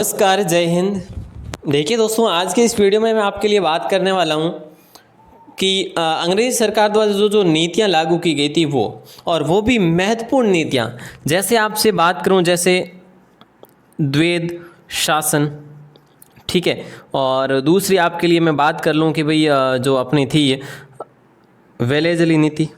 नमस्कार, जय हिंद। देखिए दोस्तों, आज के इस वीडियो में मैं आपके लिए बात करने वाला हूँ कि अंग्रेज़ सरकार द्वारा जो जो नीतियाँ लागू की गई थी वो भी महत्वपूर्ण नीतियाँ। जैसे आपसे बात करूँ, जैसे द्वैध शासन, ठीक है। और दूसरी आपके लिए मैं बात कर लूँ कि भाई जो अपनी थी वेलेजली नीति,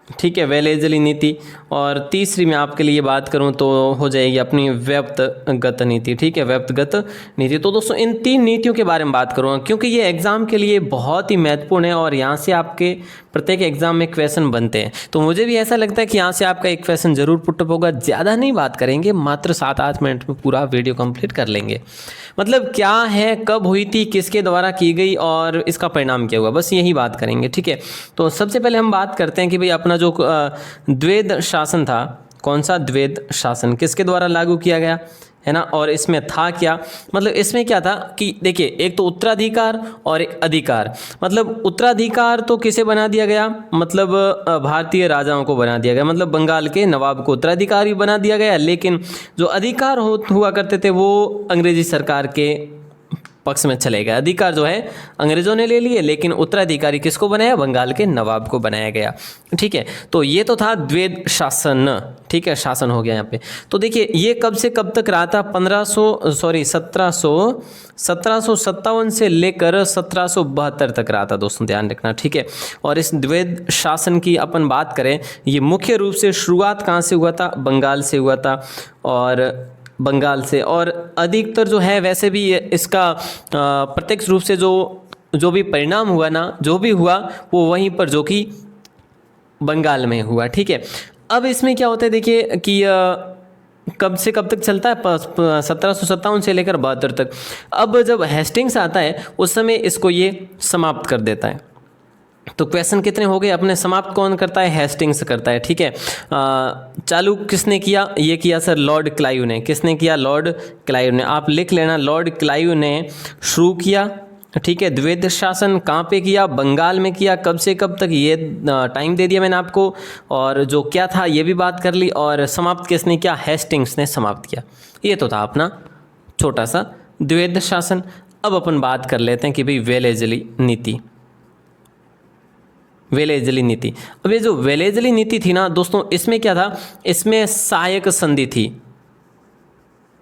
ठीक है, वेलेजली नीति। और तीसरी मैं आपके लिए बात करूं तो हो जाएगी अपनी व्यक्तिगत नीति, ठीक है, व्यक्तिगत नीति। तो दोस्तों इन तीन नीतियों के बारे में बात करूंगा क्योंकि ये एग्ज़ाम के लिए बहुत ही महत्वपूर्ण है और यहाँ से आपके प्रत्येक एग्ज़ाम में क्वेश्चन बनते हैं। तो मुझे भी ऐसा लगता है कि यहाँ से आपका एक क्वेश्चन जरूर पुटअप होगा। ज़्यादा नहीं बात करेंगे, मात्र 7-8 मिनट में पूरा वीडियो कंप्लीट कर लेंगे। मतलब क्या है, कब हुई थी, किसके द्वारा की गई और इसका परिणाम क्या हुआ, बस यही बात करेंगे, ठीक है। तो सबसे पहले हम बात करते हैं कि भाई अपना जो द्वैध शासन था, कौन सा द्वैध शासन किसके द्वारा लागू किया गया है ना। और इसमें था क्या, मतलब इसमें क्या था कि देखिए, एक तो उत्तराधिकार और एक अधिकार। मतलब उत्तराधिकार तो किसे बना दिया गया, मतलब भारतीय राजाओं को बना दिया गया, मतलब बंगाल के नवाब को उत्तराधिकारी बना दिया गया। लेकिन जो अधिकार हुआ करते थे वो अंग्रेजी सरकार के पक्ष में चले गए। अधिकार जो है अंग्रेजों ने ले लिए, लेकिन उत्तराधिकारी किसको बनाया, बंगाल के नवाब को बनाया गया, ठीक है। तो ये तो था द्वैध शासन, ठीक है, शासन हो गया यहाँ पे। तो देखिए ये कब से कब तक रहा था, 1757 से लेकर 1772 तक रहा था दोस्तों, ध्यान रखना, ठीक है। और इस द्वैध शासन की अपन बात करें, ये मुख्य रूप से शुरुआत कहाँ से हुआ था, बंगाल से हुआ था। और बंगाल से, और अधिकतर जो है वैसे भी इसका प्रत्यक्ष रूप से जो भी परिणाम हुआ ना, जो भी हुआ वो वहीं पर जो कि बंगाल में हुआ, ठीक है। अब इसमें क्या होता है, देखिए कि कब से कब तक चलता है, 1757 से लेकर 72 तक। अब जब हेस्टिंग्स आता है उस समय इसको ये समाप्त कर देता है। तो क्वेश्चन कितने हो गए अपने, समाप्त कौन करता है, हेस्टिंग्स करता है, ठीक है। चालू किसने किया, ये किया सर लॉर्ड क्लाइव ने। किसने किया, लॉर्ड क्लाइव ने। आप लिख लेना, लॉर्ड क्लाइव ने शुरू किया, ठीक है। द्वैध शासन कहाँ पे किया, बंगाल में किया। कब से कब तक, ये टाइम दे दिया मैंने आपको, और जो क्या था ये भी बात कर ली। और समाप्त किसने किया, हेस्टिंग्स ने समाप्त किया। ये तो था अपना छोटा सा द्वैध शासन। अब अपन बात कर लेते हैं कि भाई वेलेजली नीति, वेलेजली नीति। अब ये जो वेलेजली नीति थी ना दोस्तों, इसमें क्या था, इसमें सहायक संधि थी,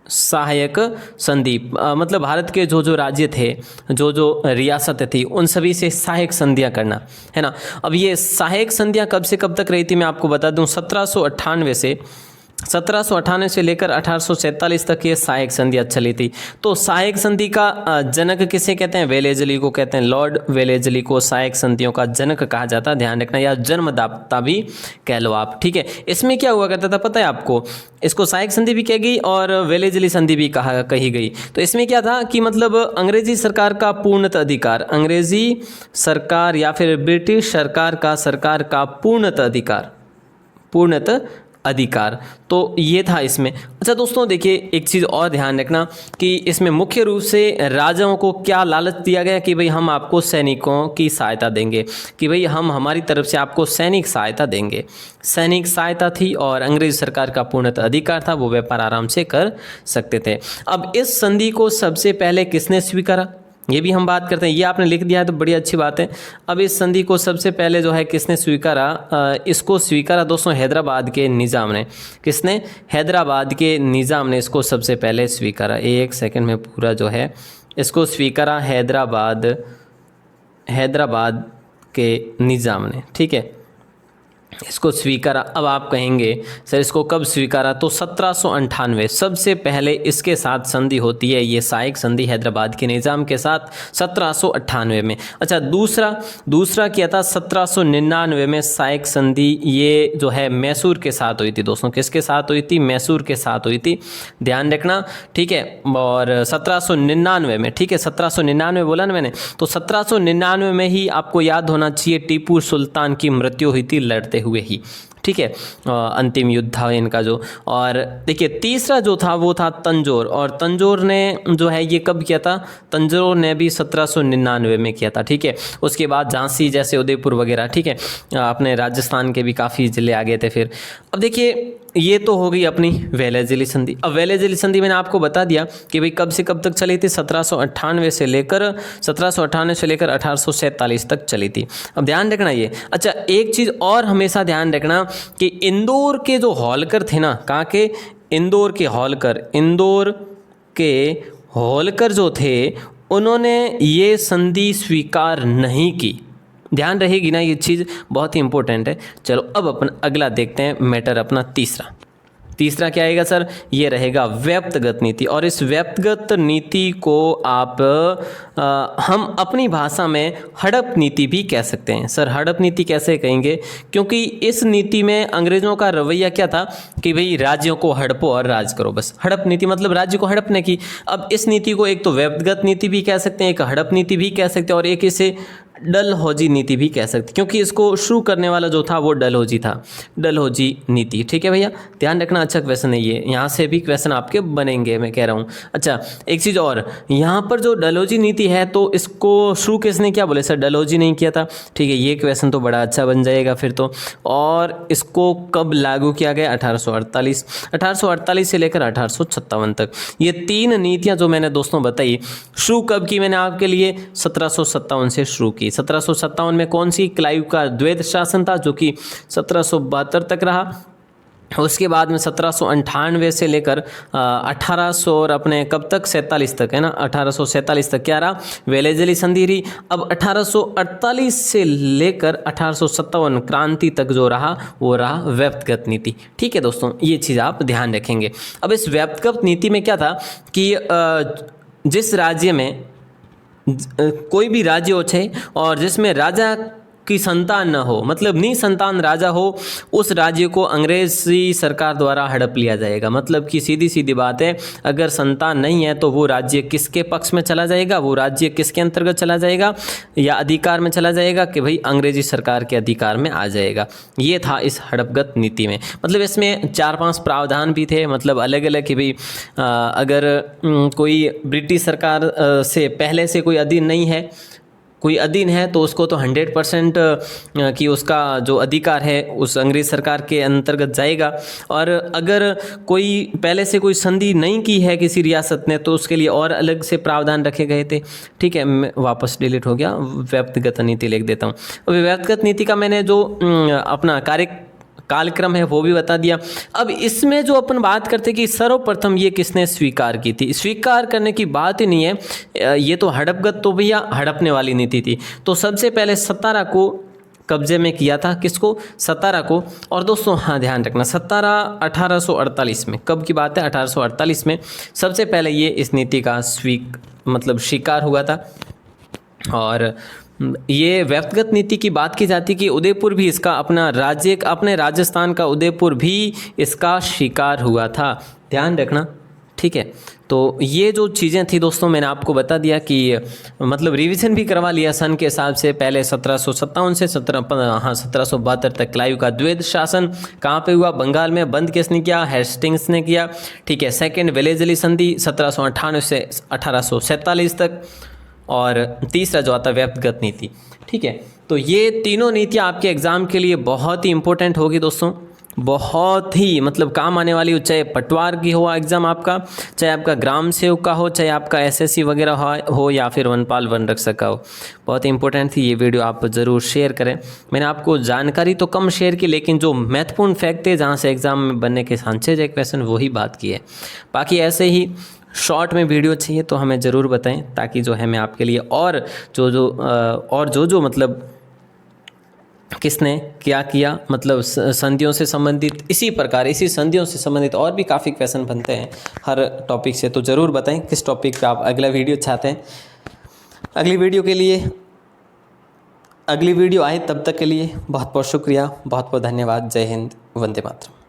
सहायक संधि। मतलब भारत के जो जो राज्य थे, जो जो रियासतें थी, उन सभी से सहायक संधियां करना, है ना। अब ये सहायक संधियां कब से कब तक रही थी मैं आपको बता दूं, 1798 से लेकर 1847 तक ये सहायक संधियां चली थी। तो सहायक संधि का जनक किसे कहते हैं, वेलेजली को कहते हैं। लॉर्ड वेलेजली को सहायक संधियों का जनक कहा जाता है, ध्यान रखना, या जन्मदाता भी कह लो आप, ठीक है। इसमें क्या हुआ करता था पता है आपको, इसको सहायक संधि भी कही गई और वेलेजली संधि भी कही गई। तो इसमें क्या था कि मतलब अंग्रेजी सरकार का पूर्णतः अधिकार, अंग्रेजी सरकार या फिर ब्रिटिश सरकार का पूर्णतः अधिकार, तो ये था इसमें। अच्छा दोस्तों, देखिए एक चीज़ और ध्यान रखना कि इसमें मुख्य रूप से राजाओं को क्या लालच दिया गया कि भाई हम आपको सैनिकों की सहायता देंगे, कि भाई हम हमारी तरफ से आपको सैनिक सहायता देंगे। सैनिक सहायता थी और अंग्रेज सरकार का पूर्णतः अधिकार था, वो व्यापार आराम से कर सकते थे। अब इस संधि को सबसे पहले किसने स्वीकारा, ये भी हम बात करते हैं। ये आपने लिख दिया है तो बड़ी अच्छी बात है। अब इस संधि को सबसे पहले जो है किसने स्वीकारा, इसको स्वीकारा दोस्तों हैदराबाद के निज़ाम ने। किसने, हैदराबाद के निज़ाम ने इसको सबसे पहले स्वीकारा। एक सेकंड में पूरा जो है इसको स्वीकारा हैदराबाद के निज़ाम ने, ठीक है, इसको स्वीकारा। अब आप कहेंगे सर इसको कब स्वीकारा, तो 1798 सबसे पहले इसके साथ संधि होती है, ये सहायक संधि हैदराबाद के निज़ाम के साथ 1798 में। अच्छा दूसरा क्या था, 1799 में सहायक संधि ये जो है मैसूर के साथ हुई थी दोस्तों। किसके साथ हुई थी, मैसूर के साथ हुई थी, ध्यान रखना, ठीक है। और 1799 में, ठीक है, 1799 बोला ना मैंने, तो 1799 में ही आपको याद होना चाहिए टीपू सुल्तान की मृत्यु हुई थी लड़ते हुए ही, ठीक है, अंतिम युद्ध था इनका जो। और देखिए तीसरा जो था वो था तंजौर, और तंजौर ने जो है ये कब किया था, तंजौर ने भी 1799 में किया था, ठीक है। उसके बाद झांसी जैसे उदयपुर वगैरह, ठीक है, अपने राजस्थान के भी काफ़ी ज़िले आ गए थे फिर। अब देखिए ये तो हो गई अपनी वेलेजली संधि। अब वेलेजली संधि मैंने आपको बता दिया कि भाई कब से कब तक चली थी, 1798 से लेकर 1847 तक चली थी। अब ध्यान रखना ये, अच्छा एक चीज़ और हमेशा ध्यान रखना कि इंदौर के जो होलकर थे ना, कहाँ के, इंदौर के होलकर जो थे उन्होंने ये संधि स्वीकार नहीं की। ध्यान रहेगी ना, ये चीज़ बहुत ही इंपॉर्टेंट है। चलो अब अपन अगला देखते हैं मैटर अपना तीसरा क्या आएगा सर, ये रहेगा व्यक्तिगत नीति। और इस व्यक्तिगत नीति को आप हम अपनी भाषा में हड़प नीति भी कह सकते हैं। सर हड़प नीति कैसे कहेंगे, क्योंकि इस नीति में अंग्रेज़ों का रवैया क्या था कि भाई राज्यों को हड़पो और राज करो, बस हड़प नीति मतलब राज्य को हड़पने की। अब इस नीति को एक तो व्यक्तिगत नीति भी कह सकते हैं, एक हड़प नीति भी कह सकते हैं, और एक इसे डलहौजी नीति भी कह सकते, क्योंकि इसको शुरू करने वाला जो था वो डलहौजी था, डलहौजी नीति। ठीक है भैया, ध्यान रखना, अच्छा क्वेश्चन है ये, यहाँ से भी क्वेश्चन आपके बनेंगे, मैं कह रहा हूँ। अच्छा एक चीज़ और, यहाँ पर जो डलहौजी नीति है तो इसको शुरू किसने किया, बोले सर डलहौजी नहीं किया था। ठीक है, ये क्वेश्चन तो बड़ा अच्छा बन जाएगा फिर तो। और इसको कब लागू किया गया, 1848 से लेकर 1857 तक। ये 3 नीतियाँ जो मैंने दोस्तों बताई, शुरू कब की मैंने आपके लिए, 1757 से शुरू की। 1757 में कौन सी, क्लाइव का द्वैध शासन था जो कि 1772 तक रहा। उसके बाद में 1798 से लेकर 1800 और अपने कब तक, 47 तक, है ना, 1847 तक क्या रहा, वेलेजली संधि रही। अब 1848 से लेकर 1857 क्रांति तक जो रहा वो रहा व्यक्तिगत नीति। ठीक है दोस्तों, ये चीज़ आप ध्यान रखेंगे। अब इस व्यक्तिगत नीति में क्या था कि जिस राज्य में कोई भी राज्य हो चाहे और जिसमें राजा की संतान न हो, मतलब निसंतान राजा हो, उस राज्य को अंग्रेजी सरकार द्वारा हड़प लिया जाएगा। मतलब कि सीधी सीधी बात है, अगर संतान नहीं है तो वो राज्य किसके पक्ष में चला जाएगा, वो राज्य किसके अंतर्गत चला जाएगा या अधिकार में चला जाएगा, कि भाई अंग्रेजी सरकार के अधिकार में आ जाएगा। ये था इस हड़पगत नीति में। मतलब इसमें 4-5 प्रावधान भी थे, मतलब अलग अलग, कि भाई अगर कोई ब्रिटिश सरकार से पहले से कोई अधीन नहीं है, कोई अधीन है तो उसको तो 100% कि उसका जो अधिकार है उस अंग्रेज सरकार के अंतर्गत जाएगा। और अगर कोई पहले से कोई संधि नहीं की है किसी रियासत ने तो उसके लिए और अलग से प्रावधान रखे गए थे। ठीक है, मैं वापस डिलीट हो गया, व्यक्तिगत नीति लिख देता हूँ। व्यक्तिगत नीति का मैंने जो अपना कालक्रम है वो भी बता दिया। अब इसमें जो अपन बात करते कि सर्वप्रथम ये किसने स्वीकार की थी, स्वीकार करने की बात ही नहीं है, ये तो हड़पगत तो भैया हड़पने वाली नीति थी। तो सबसे पहले सतारा को कब्जे में किया था, किसको, सतारा को। और दोस्तों हाँ ध्यान रखना, सतारा 1848 में, कब की बात है, 1848 में सबसे पहले ये इस नीति का शिकार हुआ था। और ये व्यक्तिगत नीति की बात की जाती कि उदयपुर भी इसका अपना राज्य, अपने राजस्थान का उदयपुर भी इसका शिकार हुआ था, ध्यान रखना। ठीक है, तो ये जो चीज़ें थी दोस्तों मैंने आपको बता दिया कि मतलब रिवीजन भी करवा लिया सन के हिसाब से। पहले 1757 से 1772 तक क्लाइव का द्वैध शासन कहाँ पे हुआ, बंगाल में। बंद किसने किया, हेस्टिंग्स ने किया। ठीक है, सेकेंड वेलेजली संधि 1798 से 1847 तक। और तीसरा जो आता है व्यक्तिगत नीति। ठीक है, तो ये तीनों नीतियाँ आपके एग्ज़ाम के लिए बहुत ही इंपॉर्टेंट होगी दोस्तों, बहुत ही मतलब काम आने वाली हो। चाहे पटवार की हो एग्ज़ाम आपका, चाहे आपका ग्राम सेवक का हो, चाहे आपका एसएससी वगैरह हो या फिर वनपाल वन रक्षक का हो, बहुत ही इंपॉर्टेंट थी। ये वीडियो आप ज़रूर शेयर करें। मैंने आपको जानकारी तो कम शेयर की, लेकिन जो महत्वपूर्ण फैक्ट थे जहाँ से एग्ज़ाम में बनने के चांसेज है क्वेश्चन, वही बात की है। बाकी ऐसे ही शॉर्ट में वीडियो चाहिए तो हमें ज़रूर बताएं, ताकि जो है मैं आपके लिए और जो मतलब किसने क्या किया, मतलब संधियों से संबंधित, इसी प्रकार इसी संधियों से संबंधित और भी काफ़ी क्वेश्चन बनते हैं हर टॉपिक से। तो ज़रूर बताएं किस टॉपिक पे आप अगला वीडियो चाहते हैं। अगली वीडियो आए तब तक के लिए बहुत बहुत शुक्रिया, बहुत बहुत धन्यवाद। जय हिंद, वंदे मातरम।